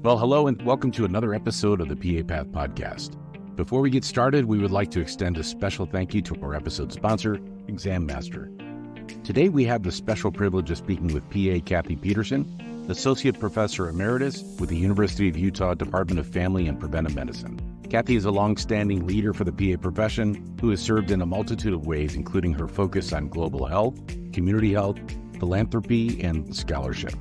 Well, hello and welcome to another episode of the PA Path podcast. Before we get started, we would like to extend a special thank you to our episode sponsor, Exam Master. Today we have the special privilege of speaking with PA Kathy Pedersen, Associate Professor Emeritus with the University of Utah Department of Family and Preventive Medicine. Kathy is a long-standing leader for the PA profession who has served in a multitude of ways, including her focus on global health, community health, philanthropy, and scholarship.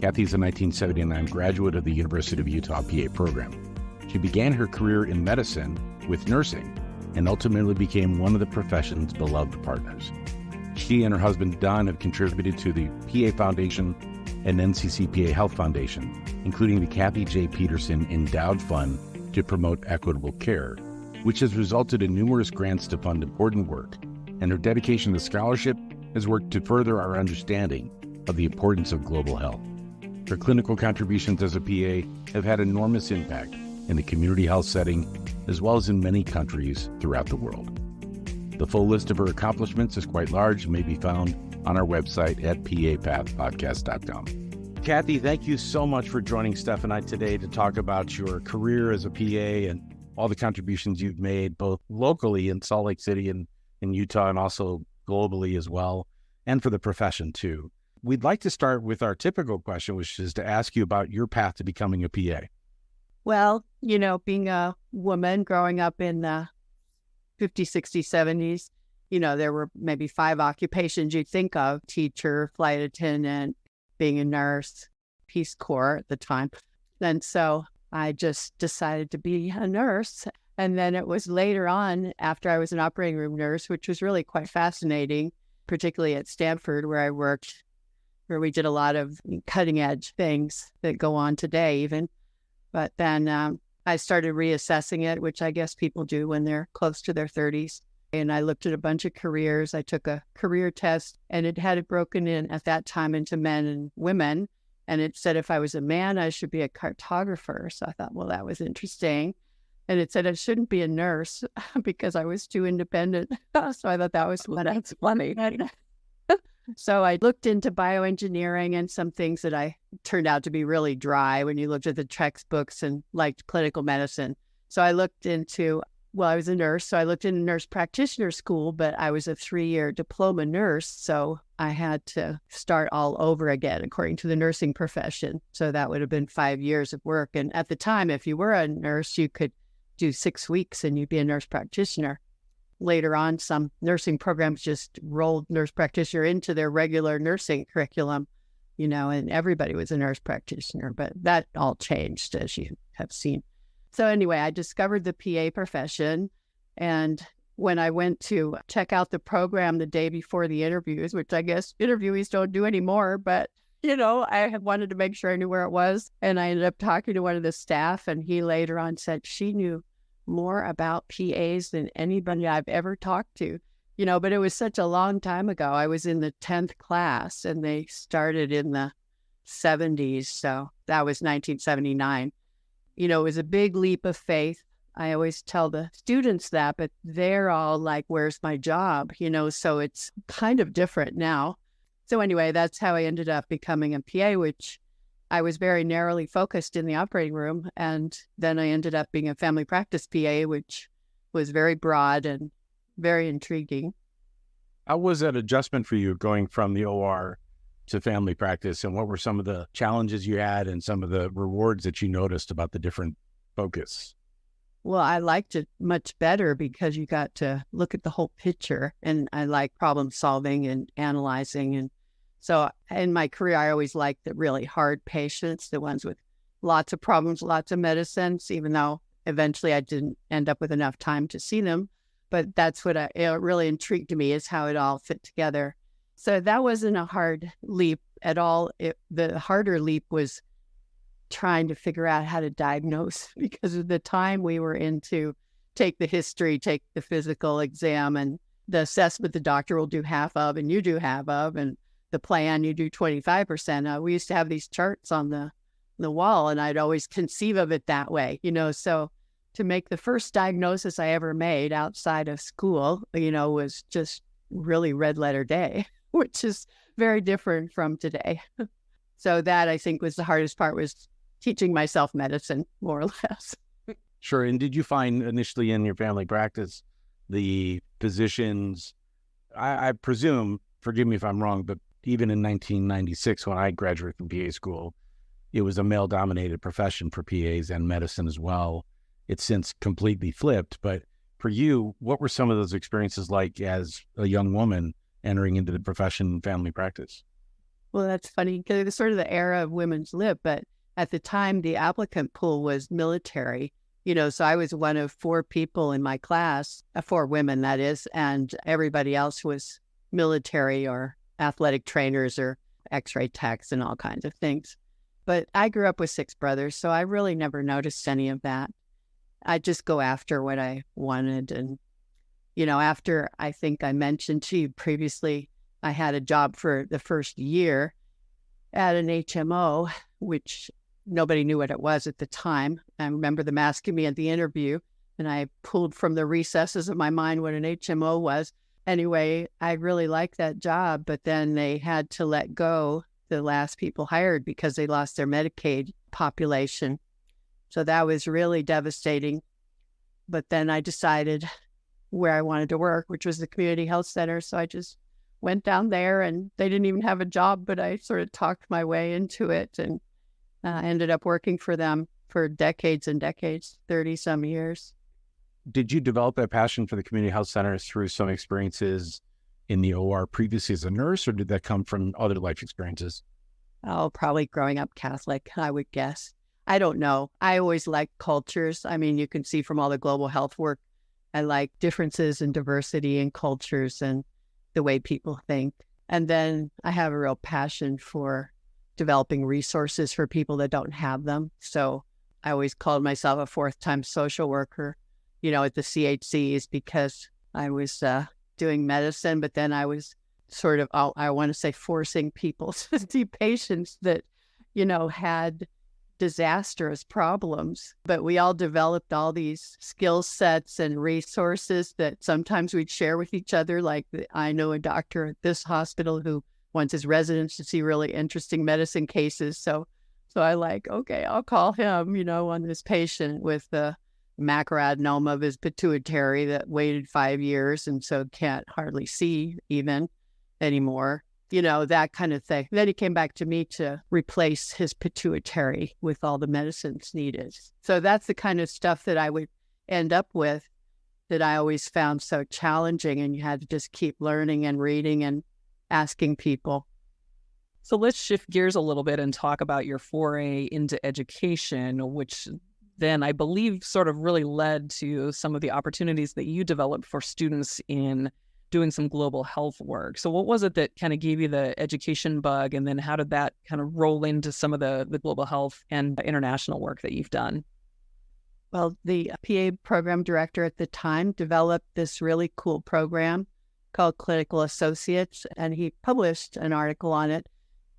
Kathy is a 1979 graduate of the University of Utah PA program. She began her career in medicine with nursing and ultimately became one of the profession's beloved partners. She and her husband, Don, have contributed to the PA Foundation and NCCPA Health Foundation, including the Kathy J. Peterson Endowed Fund to promote equitable care, which has resulted in numerous grants to fund important work, and her dedication to scholarship has worked to further our understanding of the importance of global health. Her clinical contributions as a PA have had enormous impact in the community health setting, as well as in many countries throughout the world. The full list of her accomplishments is quite large and may be found on our website at papathpodcast.com. Kathy, thank you so much for joining Steph and I today to talk about your career as a PA and all the contributions you've made, both locally in Salt Lake City and in Utah, and also globally as well, and for the profession too. We'd like to start with our typical question, which is to ask you about your path to becoming a PA. Well, being a woman growing up in the 50s, 60s, 70s, there were maybe 5 occupations you'd think of: teacher, flight attendant, being a nurse, Peace Corps at the time. And so I just decided to be a nurse. And then it was later on, after I was an operating room nurse, which was really quite fascinating, particularly at Stanford, where I worked, where we did a lot of cutting edge things that go on today even. But then I started reassessing it, which I guess people do when they're close to their 30s. And I looked at a bunch of careers. I took a career test, and it had it broken in at that time into men and women. And it said if I was a man, I should be a cartographer. So I thought, well, that was interesting. And it said I shouldn't be a nurse because I was too independent. So I thought that was funny. So I looked into bioengineering and some things that I turned out to be really dry when you looked at the textbooks, and liked clinical medicine. So I looked into, I was a nurse, so I looked into nurse practitioner school, but I was a 3-year diploma nurse. So I had to start all over again, according to the nursing profession. So that would have been 5 years of work. And at the time, if you were a nurse, you could do 6 weeks and you'd be a nurse practitioner. Later on, some nursing programs just rolled nurse practitioner into their regular nursing curriculum, and everybody was a nurse practitioner, but that all changed, as you have seen. So anyway, I discovered the PA profession, and when I went to check out the program the day before the interviews, which I guess interviewees don't do anymore, but I had wanted to make sure I knew where it was, and I ended up talking to one of the staff, and he later on said she knew more about PAs than anybody I've ever talked to, but it was such a long time ago. I was in the 10th class and they started in the 70s. So that was 1979. It was a big leap of faith. I always tell the students that, but they're all like, where's my job? So it's kind of different now. So anyway, that's how I ended up becoming a PA, which I was very narrowly focused in the operating room. And then I ended up being a family practice PA, which was very broad and very intriguing. How was that adjustment for you going from the OR to family practice? And what were some of the challenges you had and some of the rewards that you noticed about the different focus? Well, I liked it much better because you got to look at the whole picture, and I like problem solving and analyzing. And so in my career, I always liked the really hard patients, the ones with lots of problems, lots of medicines, even though eventually I didn't end up with enough time to see them. But that's what it really intrigued me, is how it all fit together. So that wasn't a hard leap at all. The harder leap was trying to figure out how to diagnose, because of the time we were into take the history, take the physical exam, and the assessment the doctor will do half of and you do half of, and the plan you do 25% of. We used to have these charts on the wall, and I'd always conceive of it that way, so to make the first diagnosis I ever made outside of school, was just really red letter day, which is very different from today. So that, I think, was the hardest part, was teaching myself medicine, more or less. Sure. And did you find initially in your family practice, the physicians, I presume, forgive me if I'm wrong, but even in 1996, when I graduated from PA school, it was a male-dominated profession for PAs and medicine as well. It's since completely flipped. But for you, what were some of those experiences like as a young woman entering into the profession and family practice? Well, that's funny because it's sort of the era of women's lib, but at the time, the applicant pool was military. So I was one of 4 people in my class, 4 women, that is, and everybody else was military or athletic trainers or x-ray techs and all kinds of things. But I grew up with 6 brothers, so I really never noticed any of that. I just go after what I wanted. And, after I think I mentioned to you previously, I had a job for the first year at an HMO, which nobody knew what it was at the time. I remember them asking me at the interview, and I pulled from the recesses of my mind what an HMO was. Anyway, I really liked that job, but then they had to let go the last people hired because they lost their Medicaid population. So that was really devastating. But then I decided where I wanted to work, which was the community health center. So I just went down there, and they didn't even have a job, but I sort of talked my way into it and ended up working for them for decades and decades, 30 some years. Did you develop that passion for the community health centers through some experiences in the OR previously as a nurse, or did that come from other life experiences? Oh, probably growing up Catholic, I would guess. I don't know. I always liked cultures. I mean, you can see from all the global health work, I like differences and diversity in cultures and the way people think. And then I have a real passion for developing resources for people that don't have them. So I always called myself a 4th-time social worker, at the CHCs because I was doing medicine, but then I was sort of, I want to say, forcing people to see patients that, had disastrous problems. But we all developed all these skill sets and resources that sometimes we'd share with each other. Like I know a doctor at this hospital who wants his residents to see really interesting medicine cases. So I okay, I'll call him, on this patient with the macroadenoma of his pituitary that waited 5 years and so can't hardly see even anymore, that kind of thing. Then he came back to me to replace his pituitary with all the medicines needed. So that's the kind of stuff that I would end up with that I always found so challenging, and you had to just keep learning and reading and asking people. So let's shift gears a little bit and talk about your foray into education, which then I believe sort of really led to some of the opportunities that you developed for students in doing some global health work. So what was it that kind of gave you the education bug, and then how did that kind of roll into some of the global health and international work that you've done? Well, the PA program director at the time developed this really cool program called Clinical Associates, and he published an article on it,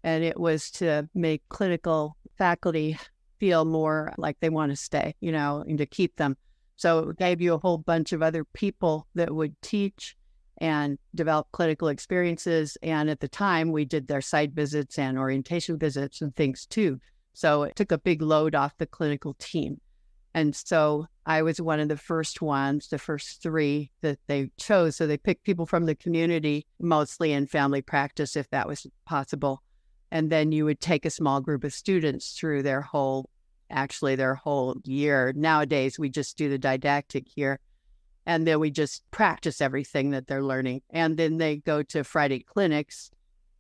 and it was to make clinical faculty feel more like they want to stay, and to keep them. So it gave you a whole bunch of other people that would teach and develop clinical experiences. And at the time, we did their site visits and orientation visits and things too. So it took a big load off the clinical team. And so I was one of the first ones, the first 3 that they chose. So they picked people from the community, mostly in family practice, if that was possible. And then you would take a small group of students through their whole year. Nowadays, we just do the didactic year. And then we just practice everything that they're learning. And then they go to Friday clinics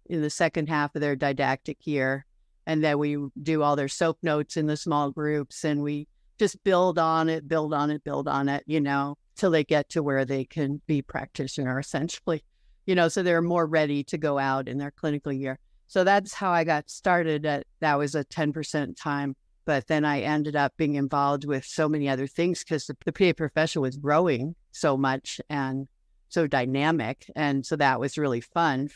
in the second half of their didactic year. And then we do all their SOAP notes in the small groups. And we just build on it, till they get to where they can be practitioner, essentially. So they're more ready to go out in their clinical year. So that's how I got started. That was a 10% time. But then I ended up being involved with so many other things because the PA profession was growing so much and so dynamic. And so that was really fun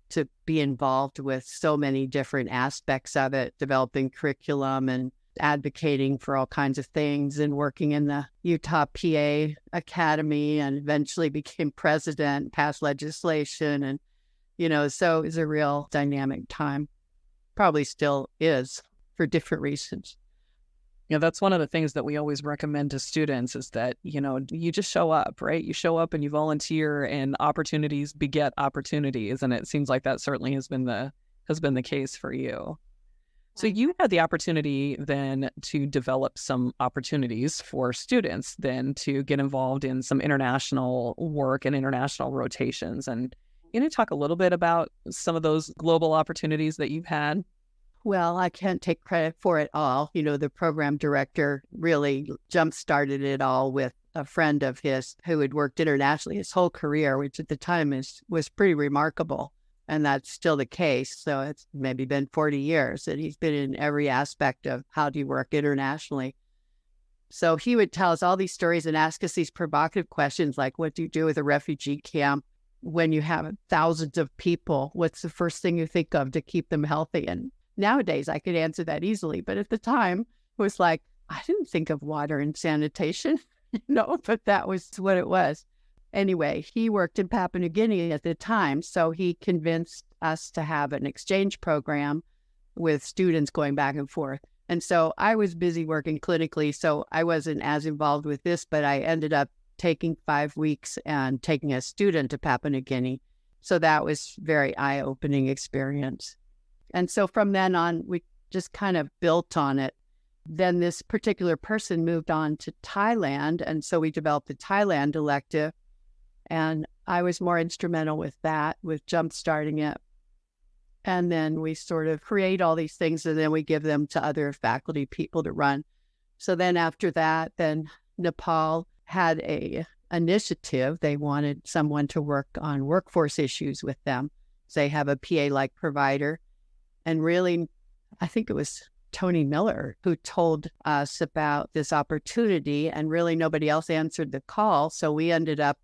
to be involved with so many different aspects of it, developing curriculum and advocating for all kinds of things and working in the Utah PA Academy, and eventually became president, passed legislation. And, so it was a real dynamic time. Probably still is. for different reasons. Yeah, that's one of the things that we always recommend to students is that, you just show up, right? You show up and you volunteer, and opportunities beget opportunities. And it seems like that certainly has been the case for you. So you had the opportunity then to develop some opportunities for students then to get involved in some international work and international rotations. And can you talk a little bit about some of those global opportunities that you've had? Well, I can't take credit for it all. The program director really jump-started it all with a friend of his who had worked internationally his whole career, which at the time was pretty remarkable. And that's still the case. So it's maybe been 40 years that he's been in every aspect of how do you work internationally. So he would tell us all these stories and ask us these provocative questions like, what do you do with a refugee camp when you have thousands of people? What's the first thing you think of to keep them healthy? And nowadays, I could answer that easily. But at the time, it was like, I didn't think of water and sanitation, but that was what it was. Anyway, he worked in Papua New Guinea at the time, so he convinced us to have an exchange program with students going back and forth. And so I was busy working clinically, so I wasn't as involved with this, but I ended up taking 5 weeks and taking a student to Papua New Guinea. So that was very eye-opening experience. And so from then on, we just kind of built on it. Then this particular person moved on to Thailand, and so we developed the Thailand elective. And I was more instrumental with that, with jump-starting it. And then we sort of create all these things, and then we give them to other faculty people to run. So then after that, then Nepal had a initiative. They wanted someone to work on workforce issues with them. So they have a PA-like provider. And really, I think it was Tony Miller who told us about this opportunity, and really nobody else answered the call. So we ended up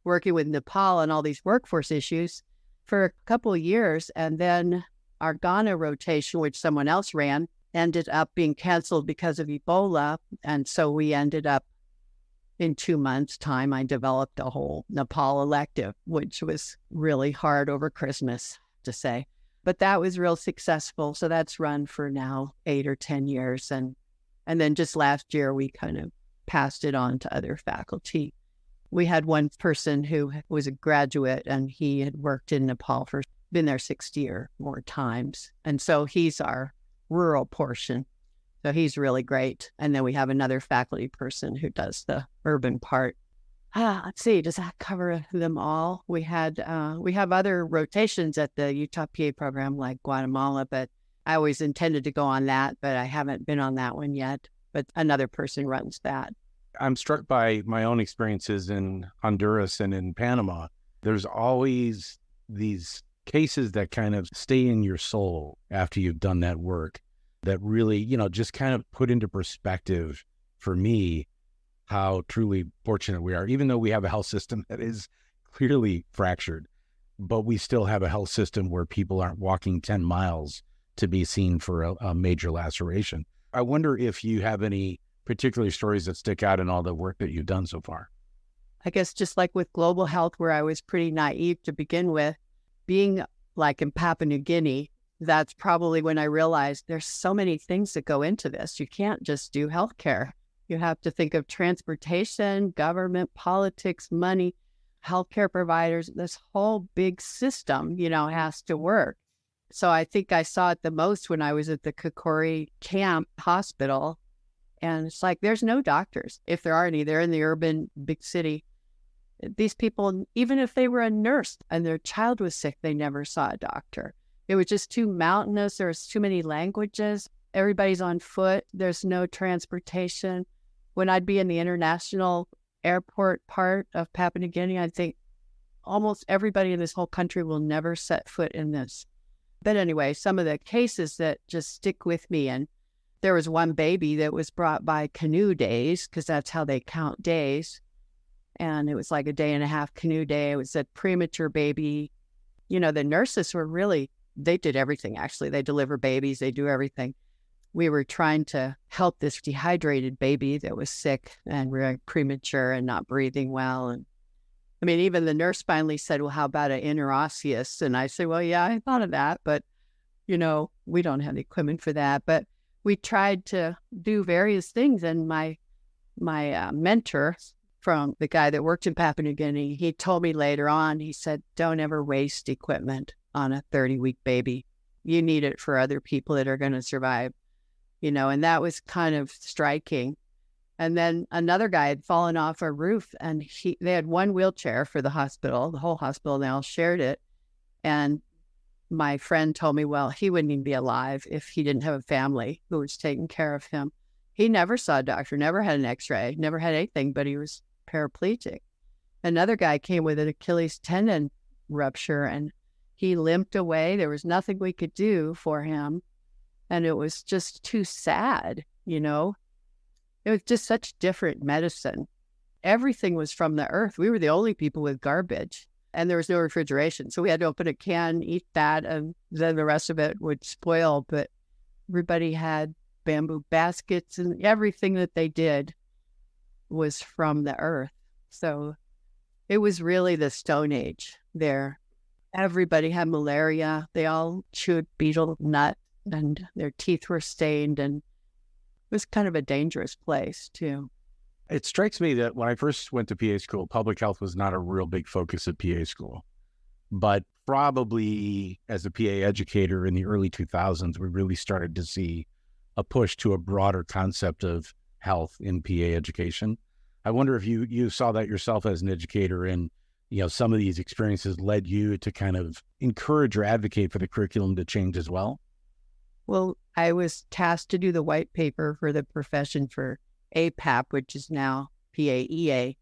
working with Nepal on all these workforce issues for a couple of years. And then our Ghana rotation, which someone else ran, ended up being canceled because of Ebola. And so we ended up, in 2 months' time, I developed a whole Nepal elective, which was really hard over Christmas, to say. But that was real successful. So that's run for now 8 or 10 years. And then just last year, we kind of passed it on to other faculty. We had one person who was a graduate, and he had worked in Nepal been there 60 or more times. And so he's our rural portion. So he's really great. And then we have another faculty person who does the urban part. Let's see, does that cover them all? We have other rotations at the Utah PA program like Guatemala, but I always intended to go on that, but I haven't been on that one yet. But another person runs that. I'm struck by my own experiences in Honduras and in Panama. There's always these cases that kind of stay in your soul after you've done that work that really, just kind of put into perspective for me how truly fortunate we are, even though we have a health system that is clearly fractured, but we still have a health system where people aren't walking 10 miles to be seen for a major laceration. I wonder if you have any particular stories that stick out in all the work that you've done so far. I guess just like with global health, where I was pretty naive to begin with, being like in Papua New Guinea, that's probably when I realized there's so many things that go into this. You can't just do healthcare. You have to think of transportation, government, politics, money, healthcare providers. This whole big system, has to work. So I think I saw it the most when I was at the Kakori camp hospital. And it's like, there's no doctors. If there are any, they're in the urban big city. These people, even if they were a nurse and their child was sick, they never saw a doctor. It was just too mountainous. There's too many languages. Everybody's on foot. There's no transportation. When I'd be in the international airport part of Papua New Guinea, I think almost everybody in this whole country will never set foot in this. But anyway, some of the cases that just stick with me, and there was one baby that was brought by canoe days, because that's how they count days. And it was like a 1.5-day canoe day. It was a premature baby. The nurses were really, they did everything, actually. They deliver babies. They do everything. We were trying to help this dehydrated baby that was sick and really premature and not breathing well. And even the nurse finally said, well, how about an interosseous? And I said, well, yeah, I thought of that, but, we don't have the equipment for that. But we tried to do various things. And my mentor from the guy that worked in Papua New Guinea, he told me later on, he said, don't ever waste equipment on a 30-week baby. You need it for other people that are going to survive, and that was kind of striking. And then another guy had fallen off a roof, and they had one wheelchair for the hospital, the whole hospital, they all shared it. And my friend told me, well, he wouldn't even be alive if he didn't have a family who was taking care of him. He never saw a doctor, never had an x-ray, never had anything, but he was paraplegic. Another guy came with an Achilles tendon rupture, and he limped away. There was nothing we could do for him. And it was just too sad, It was just such different medicine. Everything was from the earth. We were the only people with garbage, and there was no refrigeration. So we had to open a can, eat that, and then the rest of it would spoil. But everybody had bamboo baskets, and everything that they did was from the earth. So it was really the Stone Age there. Everybody had malaria. They all chewed betel nut, and their teeth were stained, and it was kind of a dangerous place too. It strikes me that when I first went to PA school, public health was not a real big focus at PA school. But probably as a PA educator in the early 2000s, we really started to see a push to a broader concept of health in PA education. I wonder if you saw that yourself as an educator, and some of these experiences led you to kind of encourage or advocate for the curriculum to change as well. Well, I was tasked to do the white paper for the profession for APAP, which is now PAEA.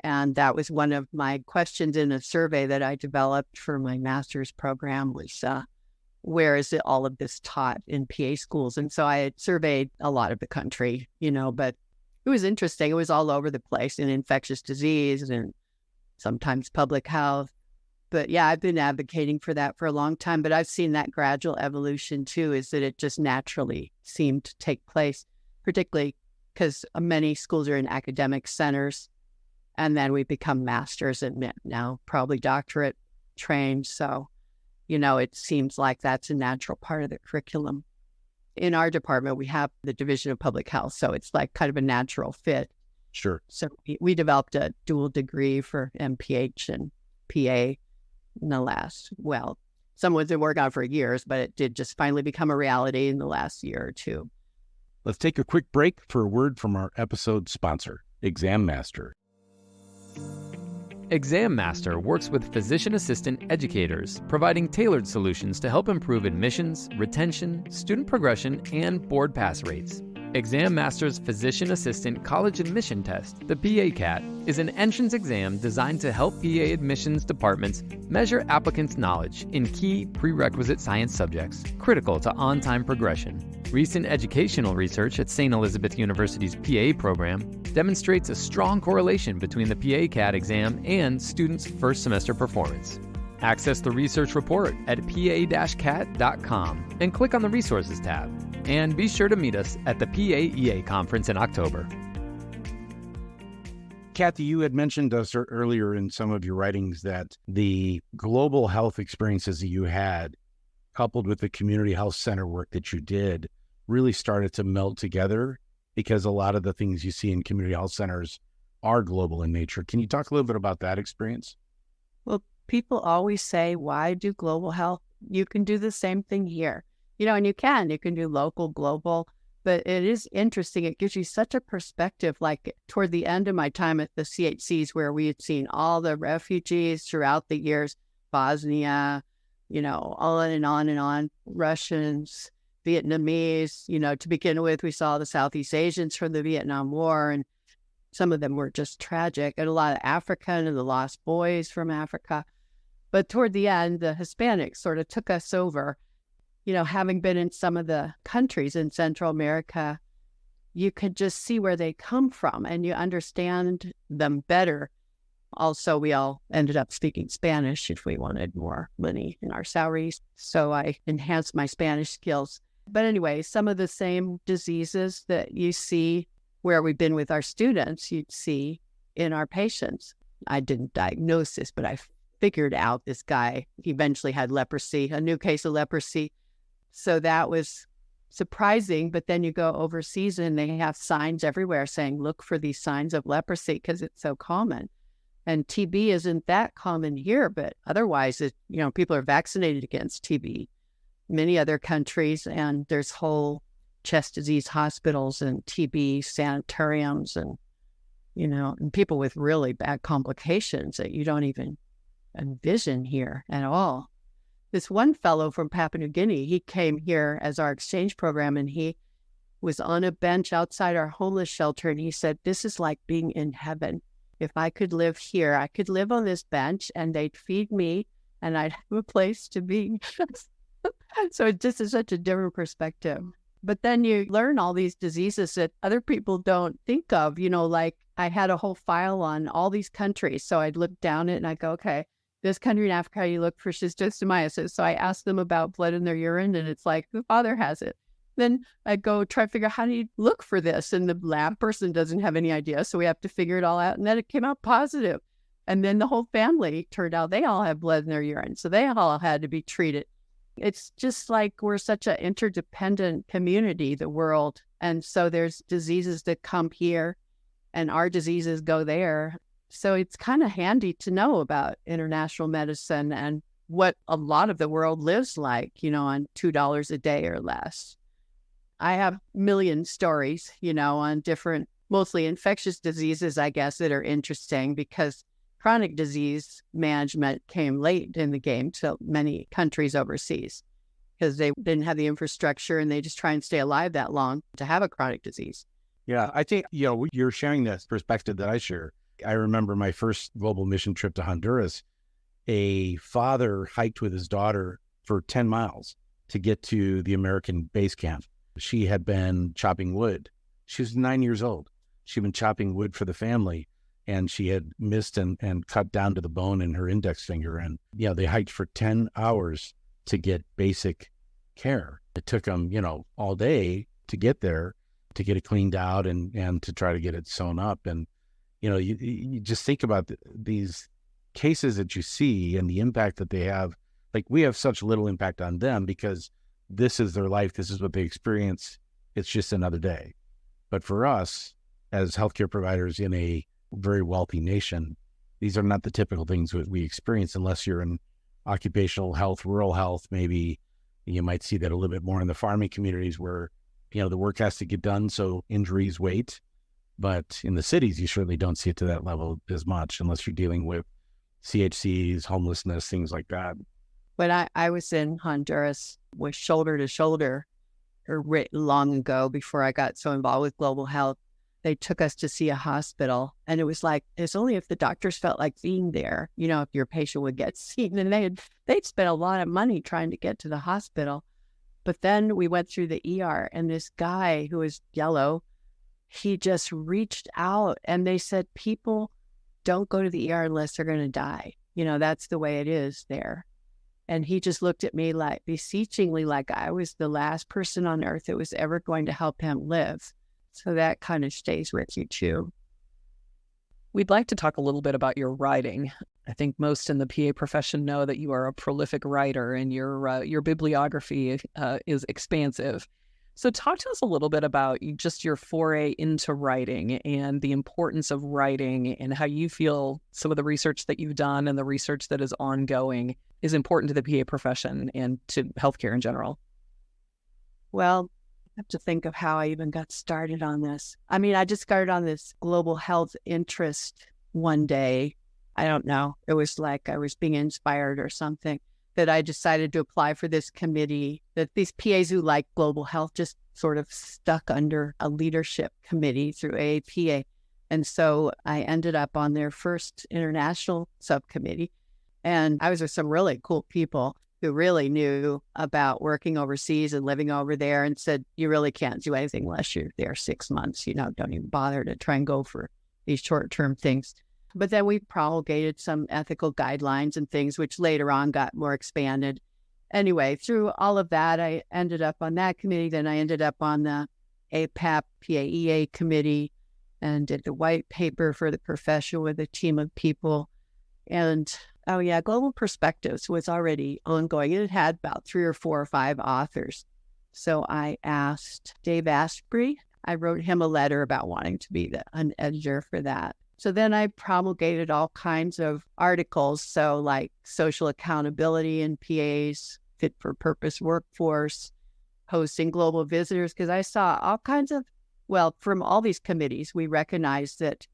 And that was one of my questions in a survey that I developed for my master's program was, where is it all of this taught in PA schools? And so I had surveyed a lot of the country, but it was interesting. It was all over the place in infectious disease and sometimes public health. But yeah, I've been advocating for that for a long time, but I've seen that gradual evolution too, is that it just naturally seemed to take place, particularly because many schools are in academic centers, and then we become masters and now probably doctorate trained. So, it seems like that's a natural part of the curriculum. In our department, we have the Division of Public Health, so it's like kind of a natural fit. Sure. So we developed a dual degree for MPH and PA in the last, someone's been working on it for years, but it did just finally become a reality in the last year or two. Let's take a quick break for a word from our episode sponsor, Exam Master. Exam Master works with physician assistant educators, providing tailored solutions to help improve admissions, retention, student progression, and board pass rates. Exam Master's Physician Assistant College Admission Test, the PA-CAT, is an entrance exam designed to help PA admissions departments measure applicants' knowledge in key prerequisite science subjects critical to on-time progression. Recent educational research at St. Elizabeth University's PA program demonstrates a strong correlation between the PA-CAT exam and students' first semester performance. Access the research report at pa-cat.com and click on the Resources tab. And be sure to meet us at the PAEA conference in October. Kathy, you had mentioned us earlier in some of your writings that the global health experiences that you had, coupled with the community health center work that you did, really started to meld together, because a lot of the things you see in community health centers are global in nature. Can you talk a little bit about that experience? Well, people always say, why do global health? You can do the same thing here. And you can do local, global, but it is interesting. It gives you such a perspective, like toward the end of my time at the CHCs, where we had seen all the refugees throughout the years, Bosnia, on and on, Russians, Vietnamese, to begin with, we saw the Southeast Asians from the Vietnam War, and some of them were just tragic, and a lot of African and the lost boys from Africa. But toward the end, the Hispanics sort of took us over. Having been in some of the countries in Central America, you could just see where they come from and you understand them better. Also, we all ended up speaking Spanish if we wanted more money in our salaries. So I enhanced my Spanish skills. But anyway, some of the same diseases that you see where we've been with our students, you'd see in our patients. I didn't diagnose this, but I figured out this guy eventually had leprosy, a new case of leprosy. So that was surprising. But then you go overseas and they have signs everywhere saying, look for these signs of leprosy because it's so common. And TB isn't that common here, but otherwise, people are vaccinated against TB. Many other countries, and there's whole chest disease hospitals and TB sanitariums and people with really bad complications that you don't even envision here at all. This one fellow from Papua New Guinea, he came here as our exchange program, and he was on a bench outside our homeless shelter, and he said, this is like being in heaven. If I could live here, I could live on this bench and they'd feed me and I'd have a place to be. So it just is such a different perspective. But then you learn all these diseases that other people don't think of, like I had a whole file on all these countries. So I'd look down it and I go, okay, this country in Africa, you look for schistosomiasis. So I asked them about blood in their urine and it's like, the father has it. Then I go try to figure out how do you look for this? And the lab person doesn't have any idea. So we have to figure it all out. And then it came out positive. And then the whole family turned out they all have blood in their urine. So they all had to be treated. It's just like we're such an interdependent community, the world. And so there's diseases that come here and our diseases go there. So it's kind of handy to know about international medicine and what a lot of the world lives like, on $2 a day or less. I have a million stories, on different, mostly infectious diseases, I guess, that are interesting because chronic disease management came late in the game to many countries overseas because they didn't have the infrastructure and they just try and stay alive that long to have a chronic disease. Yeah, I think, you're sharing this perspective that I share. I remember my first global mission trip to Honduras. A father hiked with his daughter for 10 miles to get to the American base camp. She had been chopping wood. She was 9 years old. She'd been chopping wood for the family, and she had missed and cut down to the bone in her index finger. And, they hiked for 10 hours to get basic care. It took them, all day to get there, to get it cleaned out and to try to get it sewn up. And, you just think about these cases that you see and the impact that they have. Like, we have such little impact on them because this is their life. This is what they experience. It's just another day. But for us, as healthcare providers in a very wealthy nation, these are not the typical things that we experience unless you're in occupational health, rural health. Maybe you might see that a little bit more in the farming communities where, the work has to get done, so injuries wait. But in the cities, you certainly don't see it to that level as much unless you're dealing with CHCs, homelessness, things like that. When I was in Honduras with shoulder to shoulder long ago, before I got so involved with global health, they took us to see a hospital. And it was like, it's only if the doctors felt like being there, if your patient would get seen. And they'd spent a lot of money trying to get to the hospital. But then we went through the ER and this guy who was yellow, he just reached out and they said, people don't go to the ER unless they're going to die. That's the way it is there. And he just looked at me like beseechingly, like I was the last person on earth that was ever going to help him live. So that kind of stays with you too. We'd like to talk a little bit about your writing. I think most in the PA profession know that you are a prolific writer and your bibliography is expansive. So talk to us a little bit about just your foray into writing and the importance of writing and how you feel some of the research that you've done and the research that is ongoing is important to the PA profession and to healthcare in general. Well, I have to think of how I even got started on this. I just started on this global health interest one day. I don't know. It was like I was being inspired or something. That I decided to apply for this committee, that these PAs who like global health just sort of stuck under a leadership committee through AAPA. And so I ended up on their first international subcommittee. And I was with some really cool people who really knew about working overseas and living over there and said, you really can't do anything unless you're there 6 months. Don't even bother to try and go for these short-term things. But then we promulgated some ethical guidelines and things, which later on got more expanded. Anyway, through all of that, I ended up on that committee. Then I ended up on the APAP PAEA committee and did the white paper for the profession with a team of people. And, Global Perspectives was already ongoing. It had about 3 or 4 or 5 authors. So I asked Dave Asprey. I wrote him a letter about wanting to be an editor for that. So then I promulgated all kinds of articles. So like social accountability in PAs, fit for purpose workforce, hosting global visitors, because I saw all kinds of, well, from all these committees, we recognized that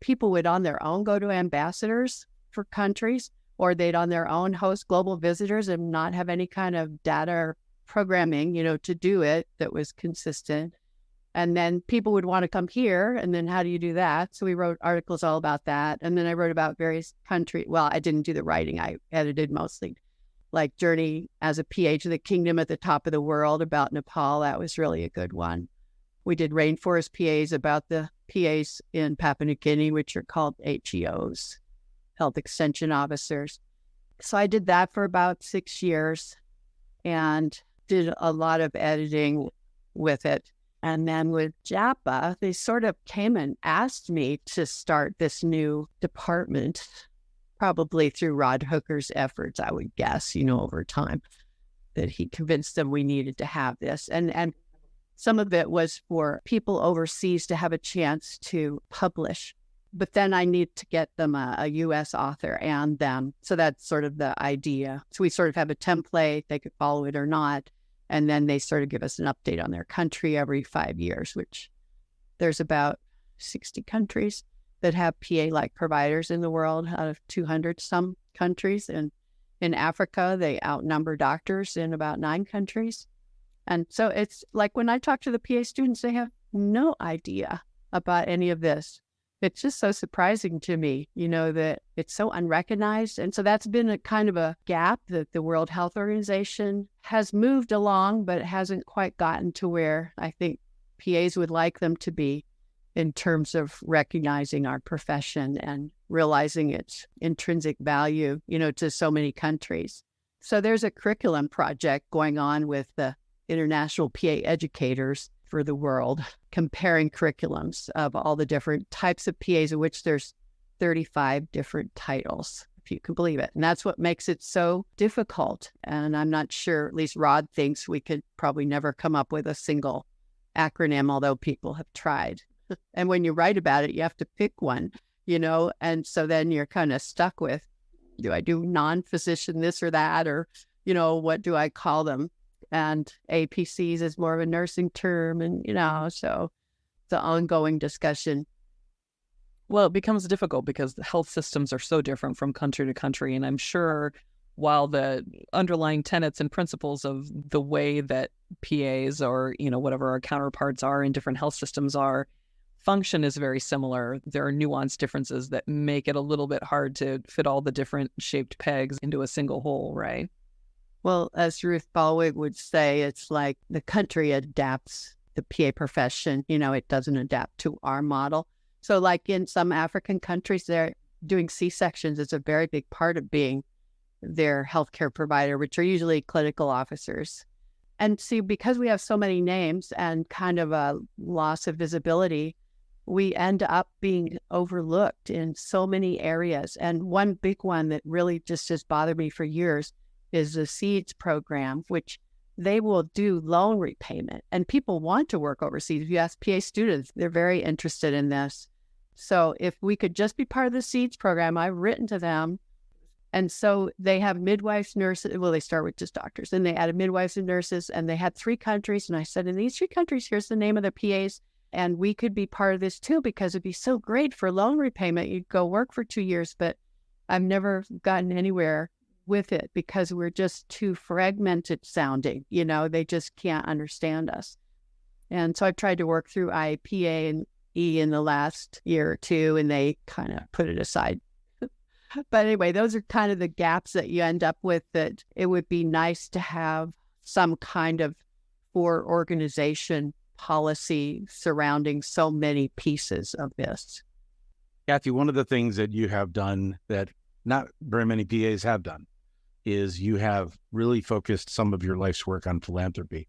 people would on their own go to ambassadors for countries, or they'd on their own host global visitors and not have any kind of data or programming, to do it that was consistent. And then people would want to come here. And then how do you do that? So we wrote articles all about that. And then I wrote about various countries. Well, I didn't do the writing. I edited mostly, like Journey as a PA to the Kingdom at the Top of the World about Nepal. That was really a good one. We did Rainforest PAs about the PAs in Papua New Guinea, which are called HEOs, Health Extension Officers. So I did that for about 6 years and did a lot of editing with it. And then with JAPA, they sort of came and asked me to start this new department, probably through Rod Hooker's efforts, I would guess, over time, that he convinced them we needed to have this. And some of it was for people overseas to have a chance to publish. But then I need to get them a U.S. author and them. So that's sort of the idea. So we sort of have a template. They could follow it or not. And then they sort of give us an update on their country every 5 years, which there's about 60 countries that have PA-like providers in the world out of 200 some countries. And in Africa, they outnumber doctors in about 9 countries. And so it's like when I talk to the PA students, they have no idea about any of this. It's just so surprising to me, that it's so unrecognized. And so that's been a kind of a gap that the World Health Organization has moved along, but hasn't quite gotten to where I think PAs would like them to be in terms of recognizing our profession and realizing its intrinsic value, to so many countries. So there's a curriculum project going on with the international PA educators for the world, comparing curriculums of all the different types of PAs, of which there's 35 different titles, if you can believe it. And that's what makes it so difficult. And I'm not sure, at least Rod thinks we could probably never come up with a single acronym, although people have tried. And when you write about it, you have to pick one, and so then you're kind of stuck with, do I do non-physician this or that, or, what do I call them? And APCs is more of a nursing term, and, so it's an ongoing discussion. Well, it becomes difficult because the health systems are so different from country to country. And I'm sure while the underlying tenets and principles of the way that PAs or, whatever our counterparts are in different health systems are, function is very similar. There are nuanced differences that make it a little bit hard to fit all the different shaped pegs into a single hole, right? Well, as Ruth Ballwig would say, it's like the country adapts the PA profession. It doesn't adapt to our model. So like in some African countries, they're doing C-sections is a very big part of being their healthcare provider, which are usually clinical officers. And see, because we have so many names and kind of a loss of visibility, we end up being overlooked in so many areas. And one big one that really just has bothered me for years is the SEEDS program, which they will do loan repayment. And people want to work overseas. If you ask PA students, they're very interested in this. So if we could just be part of the SEEDS program, I've written to them. And so they have midwives, nurses. Well, they start with just doctors. Then they added midwives and nurses. And they had 3 countries. And I said, in these 3 countries, here's the name of the PAs. And we could be part of this too, because it'd be so great for loan repayment. You'd go work for 2 years. But I've never gotten anywhere with it because we're just too fragmented sounding. They just can't understand us. And so I've tried to work through IPA and E in the last year or 2, and they kind of put it aside. But anyway, those are kind of the gaps that you end up with, that it would be nice to have some kind of for organization policy surrounding so many pieces of this. Kathy, one of the things that you have done that not very many PAs have done is you have really focused some of your life's work on philanthropy.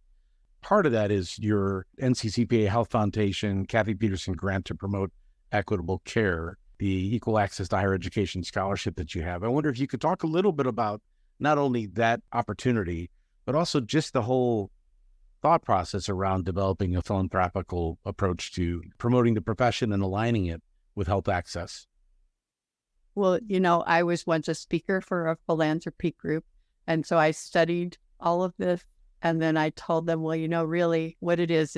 Part of that is your NCCPA Health Foundation, Kathy Peterson grant to promote equitable care, the Equal Access to Higher Education Scholarship that you have. I wonder if you could talk a little bit about not only that opportunity, but also just the whole thought process around developing a philanthropical approach to promoting the profession and aligning it with health access? Well, I was once a speaker for a philanthropy group. And so I studied all of this. And then I told them, well, really what it is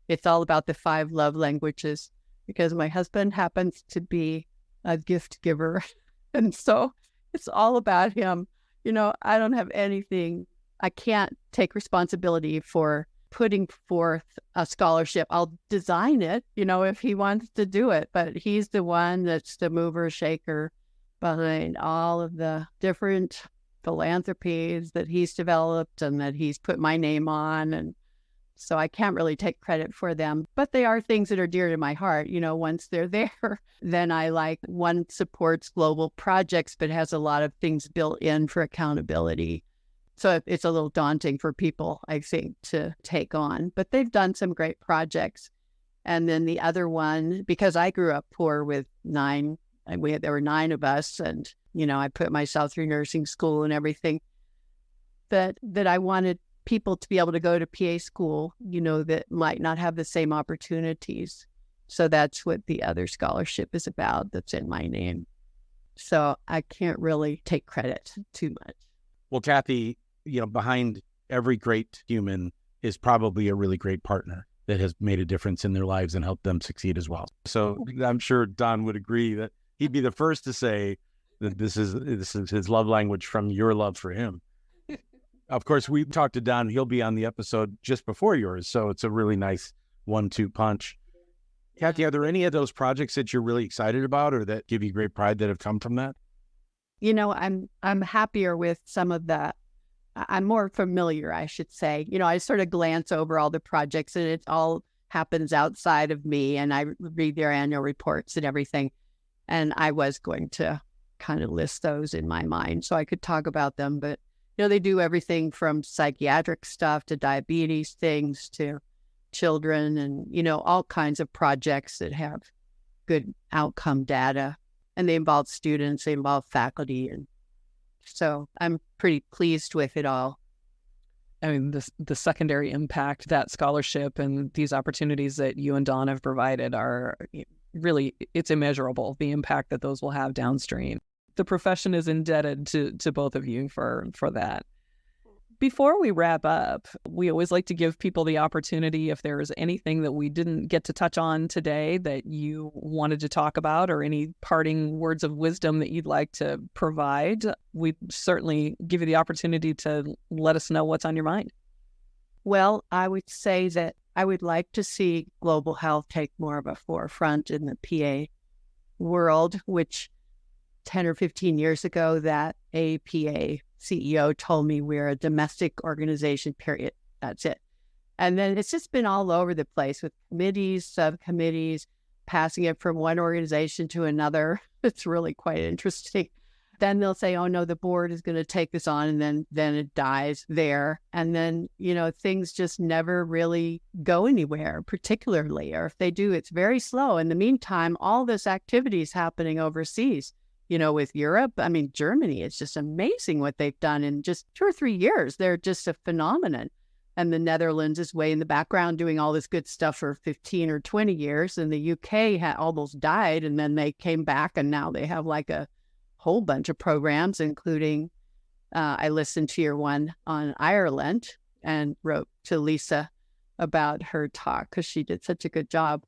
it's all about the 5 love languages, because my husband happens to be a gift giver. And so it's all about him. I don't have anything. I can't take responsibility for putting forth a scholarship. I'll design it, if he wants to do it, but he's the one that's the mover, shaker behind all of the different philanthropies that he's developed and that he's put my name on. And so I can't really take credit for them, but they are things that are dear to my heart. Once they're there, then I like one supports global projects, but has a lot of things built in for accountability. So it's a little daunting for people, I think, to take on, but they've done some great projects. And then the other one, because I grew up poor with 9, there were 9 of us, and, I put myself through nursing school and everything, that I wanted people to be able to go to PA school, that might not have the same opportunities. So that's what the other scholarship is about that's in my name. So I can't really take credit too much. Well, Kathy, behind every great human is probably a really great partner that has made a difference in their lives and helped them succeed as well. So I'm sure Don would agree that he'd be the first to say that this is his love language from your love for him. Of course, we talked to Don. He'll be on the episode just before yours. So it's a really nice 1-2 punch. Kathy, are there any of those projects that you're really excited about or that give you great pride that have come from that? I'm happier with some of the, I'm more familiar, I should say. I sort of glance over all the projects and it all happens outside of me, and I read their annual reports and everything. And I was going to kind of list those in my mind so I could talk about them. But, they do everything from psychiatric stuff to diabetes things to children and, all kinds of projects that have good outcome data. And they involve students, they involve faculty. And so I'm pretty pleased with it all. I mean, the secondary impact that scholarship and these opportunities that you and Don have provided are really, it's immeasurable, the impact that those will have downstream. The profession is indebted to both of you for that. Before we wrap up, we always like to give people the opportunity, if there's anything that we didn't get to touch on today that you wanted to talk about, or any parting words of wisdom that you'd like to provide, we'd certainly give you the opportunity to let us know what's on your mind. Well, I would say that I would like to see global health take more of a forefront in the PA world, which 10 or 15 years ago, that APA CEO told me we're a domestic organization, period. That's it. And then it's just been all over the place with committees, subcommittees, passing it from one organization to another. It's really quite interesting. Then they'll say, oh no, the board is going to take this on, and then it dies there. And then, things just never really go anywhere, particularly, or if they do, it's very slow. In the meantime, all this activity is happening overseas. With Europe, Germany, it's just amazing what they've done in just 2 or 3 years. They're just a phenomenon. And the Netherlands is way in the background doing all this good stuff for 15 or 20 years. And the UK had almost died, and then they came back, and now they have like a whole bunch of programs, including, I listened to your one on Ireland and wrote to Lisa about her talk because she did such a good job.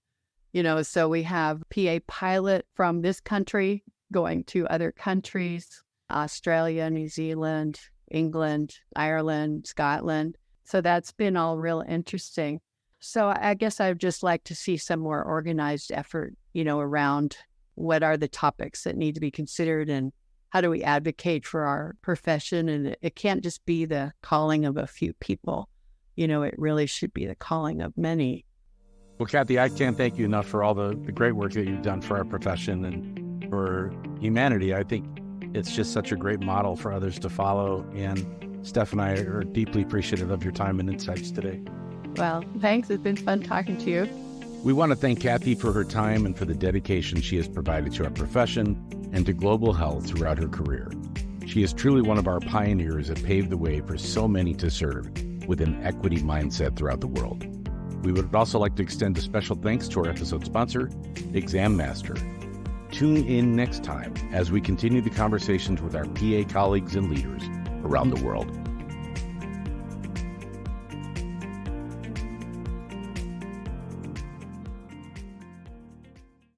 So we have PA pilot from this country going to other countries, Australia, New Zealand, England, Ireland, Scotland. So that's been all real interesting. So I guess I'd just like to see some more organized effort, around what are the topics that need to be considered and how do we advocate for our profession. And it can't just be the calling of a few people. It really should be the calling of many. Well, Kathy, I can't thank you enough for all the great work that you've done for our profession and for humanity. I think it's just such a great model for others to follow. And Steph and I are deeply appreciative of your time and insights today. Well, thanks. It's been fun talking to you. We want to thank Kathy for her time and for the dedication she has provided to our profession and to global health throughout her career. She is truly one of our pioneers that paved the way for so many to serve. with an equity mindset throughout the world. We would also like to extend a special thanks to our episode sponsor, Exam Master. Tune in next time as we continue the conversations with our PA colleagues and leaders around the world.